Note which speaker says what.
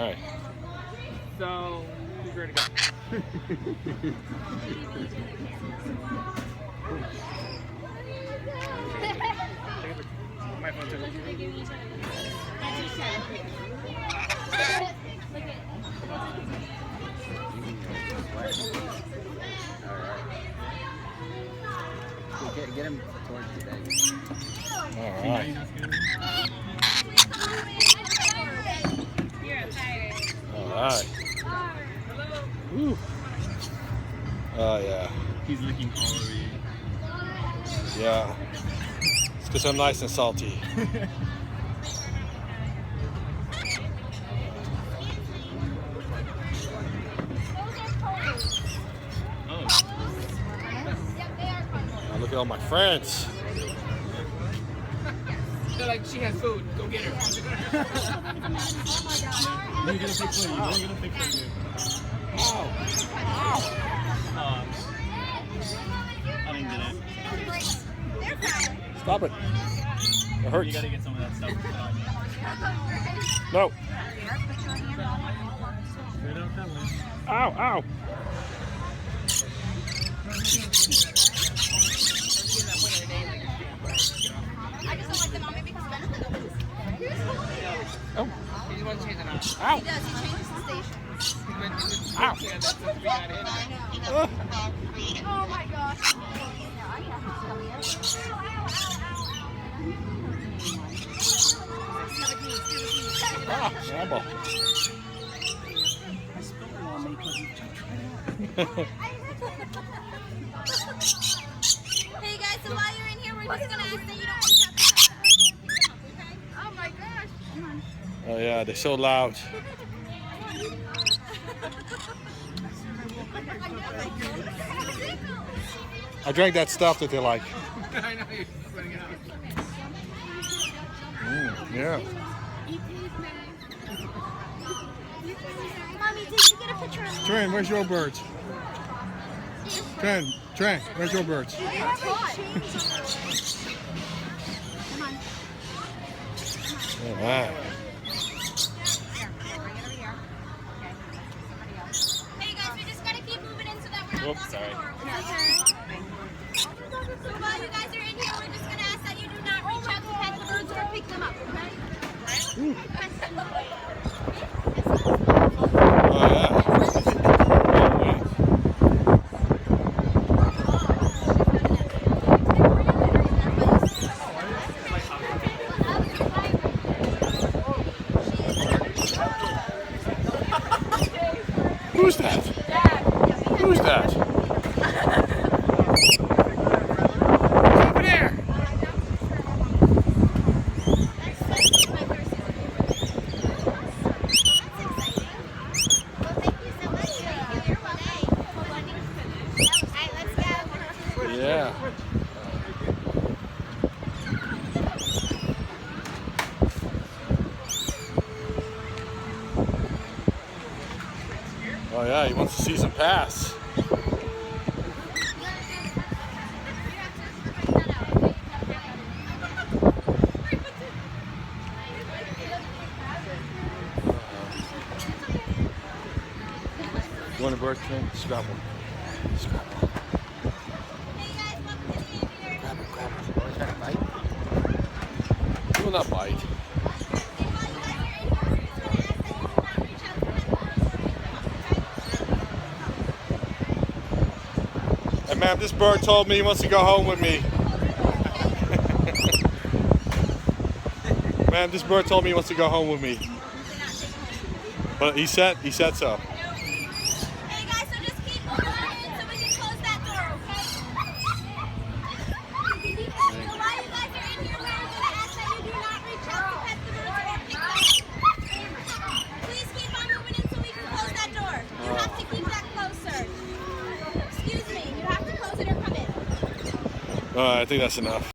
Speaker 1: right.
Speaker 2: So, who's ready to go? My phone too.
Speaker 3: Get him towards the bed.
Speaker 1: All right. All right. Woo. Oh, yeah.
Speaker 2: He's licking all over you.
Speaker 1: Yeah. It's because I'm nice and salty.
Speaker 2: Oh.
Speaker 1: Now look at all my friends.
Speaker 2: They're like, she has food. Go get her. You're gonna pick for you. You're gonna pick for you.
Speaker 1: Ow. Ow.
Speaker 2: I didn't get it.
Speaker 1: Stop it. It hurts.
Speaker 2: You gotta get some of that stuff.
Speaker 1: No.
Speaker 2: Straight out that way.
Speaker 1: Ow, ow.
Speaker 4: I just don't like the mommy because benefit.
Speaker 1: Oh.
Speaker 2: He just wants to change it out.
Speaker 1: Ow.
Speaker 4: He does, he changes the station.
Speaker 1: Ow.
Speaker 2: Yeah, that's what we got in.
Speaker 4: Oh my gosh.
Speaker 1: Ah, elbow.
Speaker 4: Hey guys, so while you're in here, we're just gonna ask that you don't reach out to them. Okay? Oh my gosh. Come on.
Speaker 1: Oh, yeah, they're so loud. I drank that stuff that they like.
Speaker 2: I know you're putting it out.
Speaker 1: Yeah.
Speaker 4: Mommy, did you get a picture of me?
Speaker 1: Tran, where's your birds? Tran, where's your birds?
Speaker 4: Come on.
Speaker 1: All right.
Speaker 4: Hey guys, we just gotta keep moving in so that we're not
Speaker 2: Oops,
Speaker 4: blocking
Speaker 2: sorry.
Speaker 4: the door. So while you guys are in here, we're just gonna ask that you do not reach out to pet the birds or pick them up, okay?
Speaker 1: Oh, yeah. Who's that? Who's that? Over there. Yeah. Oh yeah, he wants to see some pass. You want a bird thing? Scrap one. Scrap one. Grab it, grab it. Oh, he's trying to bite? He will not bite. Hey ma'am, this bird told me he wants to go home with me. Ma'am, this bird told me he wants to go home with me. But he said so.
Speaker 4: Hey guys, so just keep moving in so we can close that door, okay? So while you guys are in here, we're gonna ask that you do not reach out to pet the birds or pick them up. Please keep on moving in so we can close that door. You have to keep that closed, sir. Excuse me, you have to close it or come in.
Speaker 1: I think that's enough.